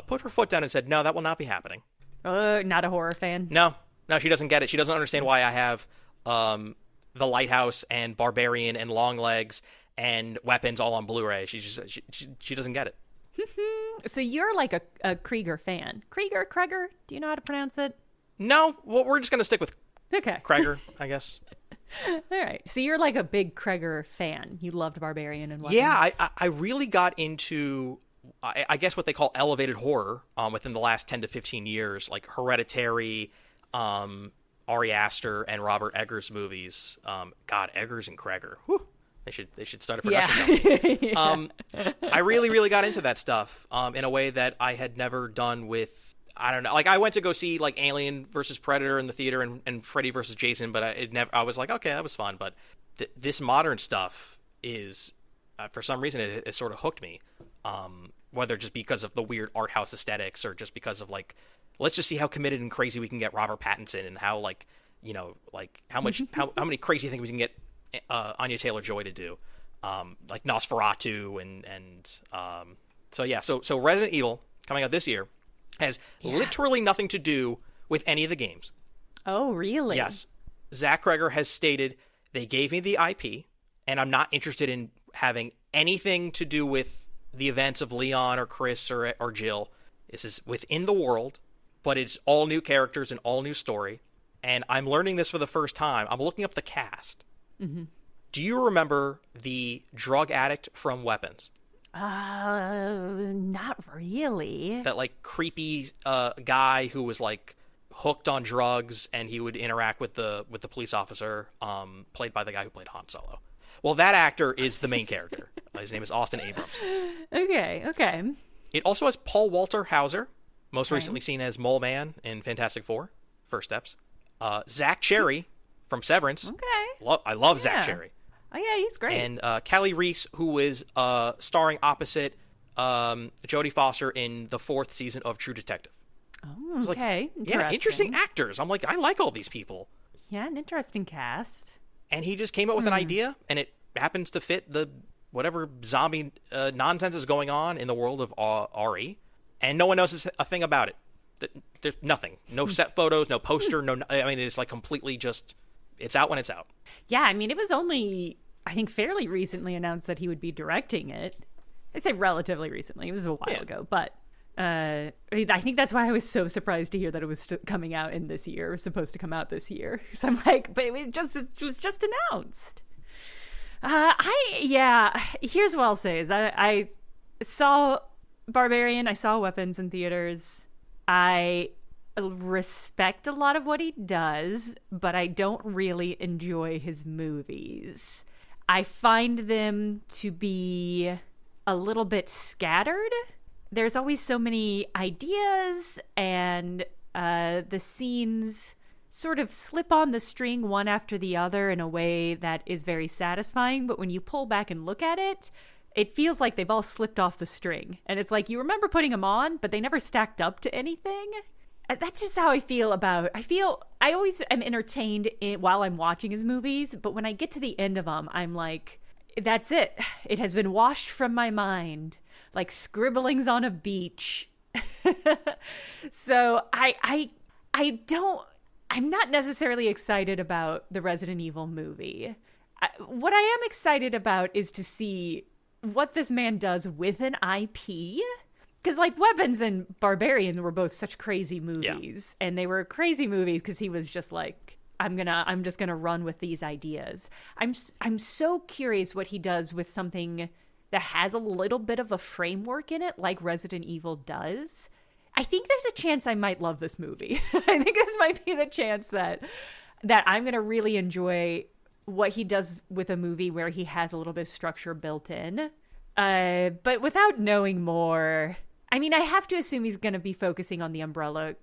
[SPEAKER 1] put her foot down and said, "No, that will not be happening."
[SPEAKER 2] Not a horror fan.
[SPEAKER 1] No, she doesn't get it. She doesn't understand why I have The Lighthouse and Barbarian and Longlegs and Weapons all on Blu-ray. She doesn't get it.
[SPEAKER 2] So you're like a Krieger fan. Krieger? Do you know how to pronounce it?
[SPEAKER 1] No, well, we're just going to stick with Krieger, I guess.
[SPEAKER 2] All right. So you're like a big Krieger fan. You loved Barbarian and Weapons.
[SPEAKER 1] Yeah, I really got into, I guess, what they call elevated horror within the last 10 to 15 years, like Hereditary, Ari Aster, and Robert Eggers movies. God, Eggers and Krieger. Whew. They should start a production company. I really, really got into that stuff in a way that I had never done with, I don't know. Like I went to go see like Alien versus Predator in the theater and Freddy versus Jason, but I was like, okay, that was fun. But this modern stuff is, for some reason, it sort of hooked me. Whether just because of the weird art house aesthetics or just because of like, let's just see how committed and crazy we can get Robert Pattinson and how like, how many crazy things we can get Anya Taylor-Joy to do, like Nosferatu so Resident Evil coming out this year has literally nothing to do with any of the games.
[SPEAKER 2] Oh, really?
[SPEAKER 1] Yes. Zach Kreger has stated they gave me the IP and I'm not interested in having anything to do with the events of Leon or Chris or Jill. This is within the world, but it's all new characters and all new story. And I'm learning this for the first time. I'm looking up the cast. Do you remember the drug addict from Weapons?
[SPEAKER 2] Not really.
[SPEAKER 1] That like creepy guy who was like hooked on drugs and he would interact with the police officer, played by the guy who played Han Solo. Well, that actor is the main character. His name is Austin Abrams.
[SPEAKER 2] Okay.
[SPEAKER 1] It also has Paul Walter Hauser, most recently seen as Mole Man in Fantastic Four, First Steps. Zach Cherry from Severance.
[SPEAKER 2] Okay.
[SPEAKER 1] I love Zach Cherry.
[SPEAKER 2] Oh, yeah, he's great.
[SPEAKER 1] And Callie Reese, who is starring opposite Jodie Foster in the 4th season of True Detective.
[SPEAKER 2] Oh, okay.
[SPEAKER 1] Yeah, interesting actors. I'm like, I like all these people.
[SPEAKER 2] Yeah, an interesting cast.
[SPEAKER 1] And he just came up with an idea, and it happens to fit the whatever zombie nonsense is going on in the world of RE, and no one knows a thing about it. There's nothing. No set photos, no poster, I mean, it's like completely just, it's out when it's out.
[SPEAKER 2] Yeah, I mean, it was only, I think, fairly recently announced that he would be directing it. I say relatively recently. It was a while ago, but I think that's why I was so surprised to hear that it was coming out in this year. It was supposed to come out this year. So I'm like, but it was just announced. Here's what I'll say is I saw Barbarian, I saw Weapons in theaters. I respect a lot of what he does, but I don't really enjoy his movies. I find them to be a little bit scattered. There's always so many ideas, and the scenes sort of slip on the string one after the other in a way that is very satisfying. But when you pull back and look at it, it feels like they've all slipped off the string. And it's like you remember putting them on, but they never stacked up to anything. That's just how I feel about. I always am entertained while I'm watching his movies, but when I get to the end of them, I'm like, that's it. It has been washed from my mind, like scribblings on a beach. So I'm not necessarily excited about the Resident Evil movie. What I am excited about is to see what this man does with an IP. Because, like, Weapons and Barbarian were both such crazy movies. Yeah. And they were crazy movies because he was just like, I'm just gonna run with these ideas. I'm so curious what he does with something that has a little bit of a framework in it, like Resident Evil does. I think there's a chance I might love this movie. I think this might be the chance that I'm gonna really enjoy what he does with a movie where he has a little bit of structure built in. But without knowing more, I mean, I have to assume he's going to be focusing on the Umbrella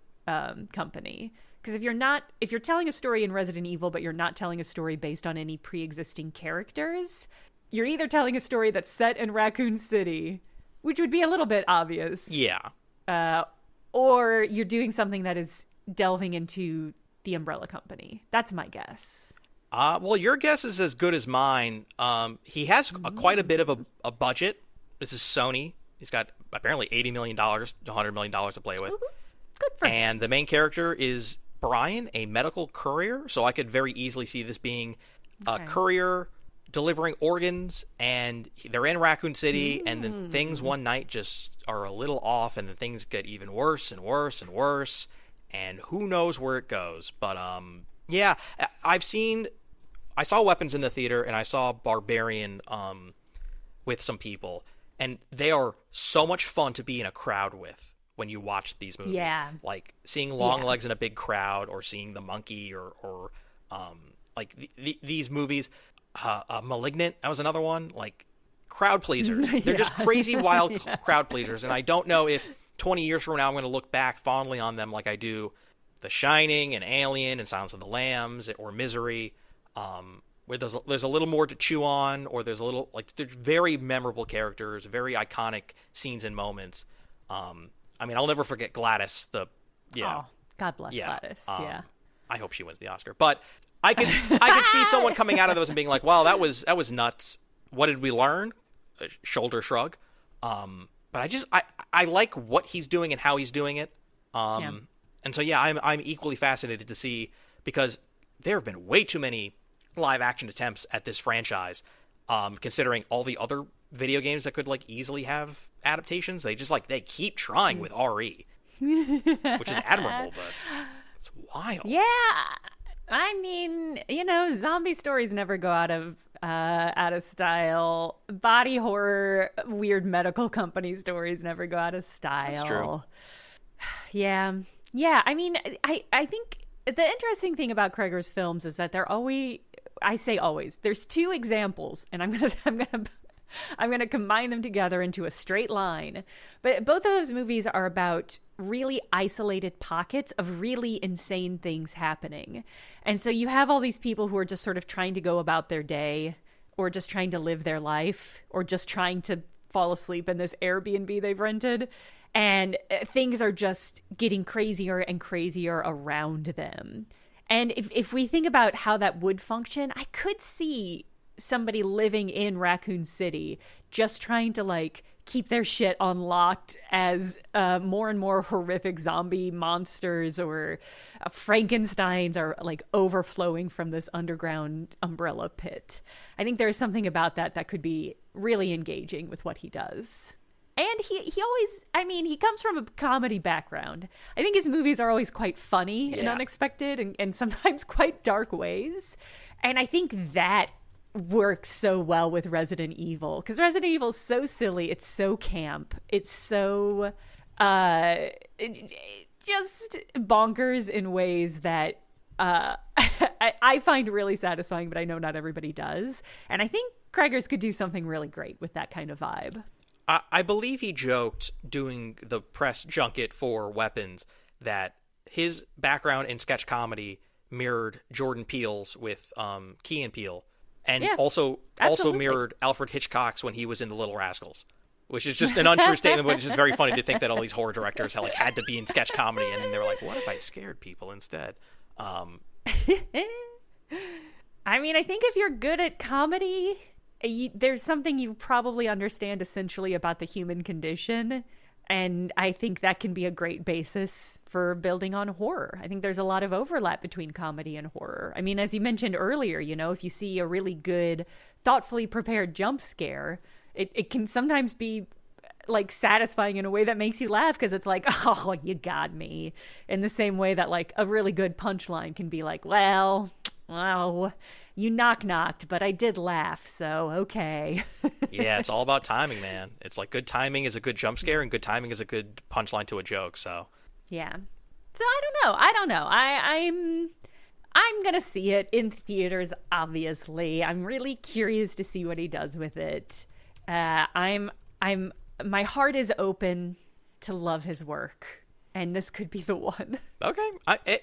[SPEAKER 2] company. Because if you're telling a story in Resident Evil, but you're not telling a story based on any pre-existing characters, you're either telling a story that's set in Raccoon City, which would be a little bit obvious.
[SPEAKER 1] Yeah.
[SPEAKER 2] Or you're doing something that is delving into the Umbrella company. That's my guess.
[SPEAKER 1] Well, your guess is as good as mine. He has quite a bit of a budget. This is Sony. He's got apparently $80 million to $100 million to play with.
[SPEAKER 2] Good for him.
[SPEAKER 1] And the main character is Brian, a medical courier. So I could very easily see this being a courier delivering organs, and they're in Raccoon City, and then things one night just are a little off, and then things get even worse and worse and worse, and who knows where it goes. But yeah, I saw Weapons in the theater, and I saw Barbarian with some people, and they are so much fun to be in a crowd with when you watch these movies.
[SPEAKER 2] Yeah.
[SPEAKER 1] Like seeing Longlegs in a big crowd, or seeing The Monkey, or like these movies. Malignant, that was another one. Like, crowd pleasers. They're just crazy, wild crowd pleasers, and I don't know if 20 years from now I'm going to look back fondly on them like I do The Shining and Alien and Silence of the Lambs or Misery, where there's a little more to chew on, or there's a little, like, they're very memorable characters, very iconic scenes and moments. I mean, I'll never forget Gladys. Oh,
[SPEAKER 2] God bless Gladys.
[SPEAKER 1] I hope she wins the Oscar, but I could see someone coming out of those and being like, "Wow, that was nuts. What did we learn?" Shoulder shrug. But I like what he's doing and how he's doing it. And so yeah, I'm equally fascinated to see, because there have been way too many live action attempts at this franchise, considering all the other video games that could like easily have adaptations. They keep trying with RE, which is admirable, but it's wild.
[SPEAKER 2] Yeah. I mean, zombie stories never go out of style. Body horror, weird medical company stories never go out of style.
[SPEAKER 1] That's true.
[SPEAKER 2] Yeah. I mean, I think the interesting thing about Cregger's films is that they're always. I say always. There's two examples, and I'm gonna combine them together into a straight line. But both of those movies are about really isolated pockets of really insane things happening. And so you have all these people who are just sort of trying to go about their day, or just trying to live their life, or just trying to fall asleep in this Airbnb they've rented. And things are just getting crazier and crazier around them. And if we think about how that would function, I could see somebody living in Raccoon City just trying to like keep their shit unlocked as more and more horrific zombie monsters or Frankensteins are like overflowing from this underground umbrella pit. I think there's something about that could be really engaging with what he does. And he always, I mean, he comes from a comedy background. I think his movies are always quite funny and unexpected and sometimes quite dark ways. And I think that works so well with Resident Evil, because Resident Evil is so silly, it's so camp, it's so just bonkers in ways that I find really satisfying, but I know not everybody does. And I think Craigers could do something really great with that kind of vibe.
[SPEAKER 1] I believe he joked doing the press junket for Weapons that his background in sketch comedy mirrored Jordan Peele's with Key and Peele, and also mirrored Alfred Hitchcock's when he was in The Little Rascals, which is just an untrue statement, but it's just very funny to think that all these horror directors had to be in sketch comedy, and then they were like, what if I scared people instead?
[SPEAKER 2] I mean, I think if you're good at comedy, there's something you probably understand essentially about the human condition. And I think that can be a great basis for building on horror. I think there's a lot of overlap between comedy and horror. I mean, as you mentioned earlier, if you see a really good, thoughtfully prepared jump scare, it can sometimes be like satisfying in a way that makes you laugh because it's like, oh, you got me. In the same way that like a really good punchline can be like, well, you knocked, but I did laugh, so okay.
[SPEAKER 1] Yeah, it's all about timing, man. It's like good timing is a good jump scare, and good timing is a good punchline to a joke. So
[SPEAKER 2] yeah. So I don't know. I'm gonna see it in theaters. Obviously, I'm really curious to see what he does with it. My heart is open to love his work, and this could be the one.
[SPEAKER 1] Okay,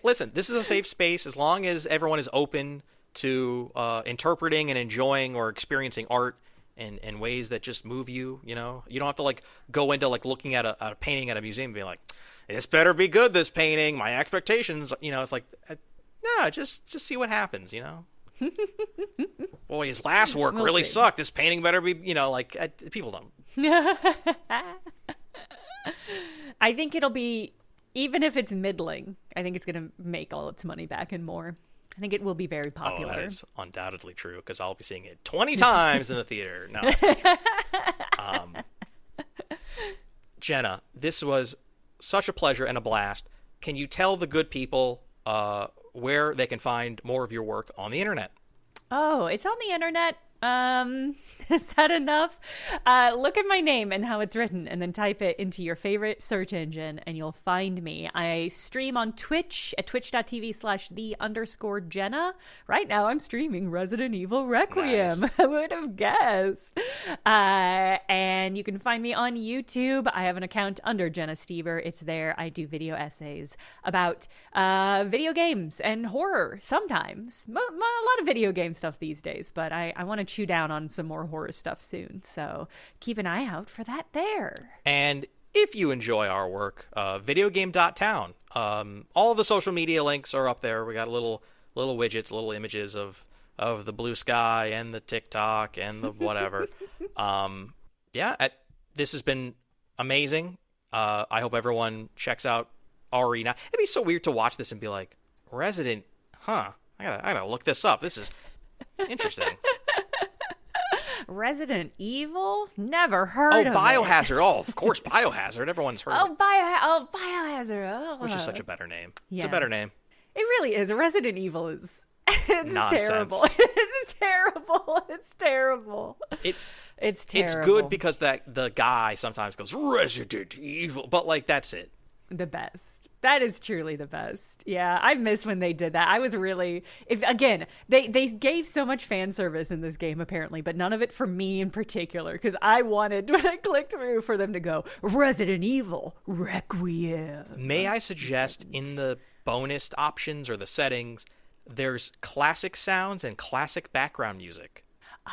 [SPEAKER 1] listen. This is a safe space as long as everyone is open to interpreting and enjoying or experiencing art in ways that just move you. You don't have to like go into like looking at a painting at a museum and be like, this better be good, this painting, my expectations, it's like, no, just see what happens. Boy, his last work really sucked, this painting better be, people don't.
[SPEAKER 2] I think it'll be, even if it's middling, I think it's gonna make all its money back and more. I think it will be very popular.
[SPEAKER 1] Oh, that is undoubtedly true, because I'll be seeing it 20 times in the theater. No, it's not true. Jenna, this was such a pleasure and a blast. Can you tell the good people where they can find more of your work on the internet?
[SPEAKER 2] Oh, it's on the internet. Is that enough? Look at my name and how it's written, and then type it into your favorite search engine, and you'll find me. I stream on Twitch at twitch.tv/the_Jenna. Right now, I'm streaming Resident Evil Requiem. Nice. I would have guessed. And you can find me on YouTube. I have an account under Jenna Stoeber. It's there. I do video essays about video games and horror sometimes. A lot of video game stuff these days, but I want to chew down on some more horror stuff soon, so keep an eye out for that there.
[SPEAKER 1] And if you enjoy our work, videogame.town, all the social media links are up there. We got little widgets, little images of the blue sky and the TikTok and the whatever. This has been amazing. I hope everyone checks out Ari now. It'd be so weird to watch this and be like, Resident, I gotta look this up. This is interesting.
[SPEAKER 2] Resident Evil? Never heard of
[SPEAKER 1] Biohazard.
[SPEAKER 2] it.
[SPEAKER 1] Oh, of course, Biohazard. Everyone's heard of it.
[SPEAKER 2] Biohazard.
[SPEAKER 1] Which is such a better name.
[SPEAKER 2] Yeah.
[SPEAKER 1] It's a better name.
[SPEAKER 2] It really is. Resident Evil is
[SPEAKER 1] nonsense.
[SPEAKER 2] Terrible. It's terrible. It's terrible. It's terrible.
[SPEAKER 1] It's good because the guy sometimes goes, Resident Evil. But, that's it.
[SPEAKER 2] The best. That is truly the best. Yeah, I miss when they did that. I was really, they gave so much fan service in this game apparently, but none of it for me in particular, because I wanted, when I clicked through, for them to go, Resident Evil Requiem.
[SPEAKER 1] May I suggest in the bonus options or the settings, there's classic sounds and classic background music.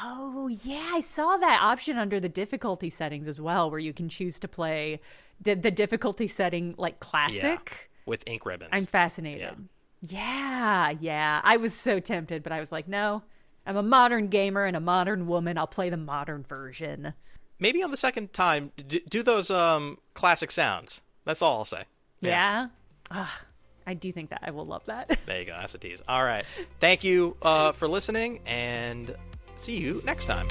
[SPEAKER 2] Oh, yeah, I saw that option under the difficulty settings as well, where you can choose to play the difficulty setting like classic.
[SPEAKER 1] Yeah, with ink ribbons.
[SPEAKER 2] I'm fascinated. Yeah. I was so tempted, but I was like, no, I'm a modern gamer and a modern woman. I'll play the modern version.
[SPEAKER 1] Maybe on the second time, do those classic sounds. That's all I'll say.
[SPEAKER 2] Yeah? I do think that I will love that.
[SPEAKER 1] There you go. That's a tease. All right. Thank you for listening, and see you next time.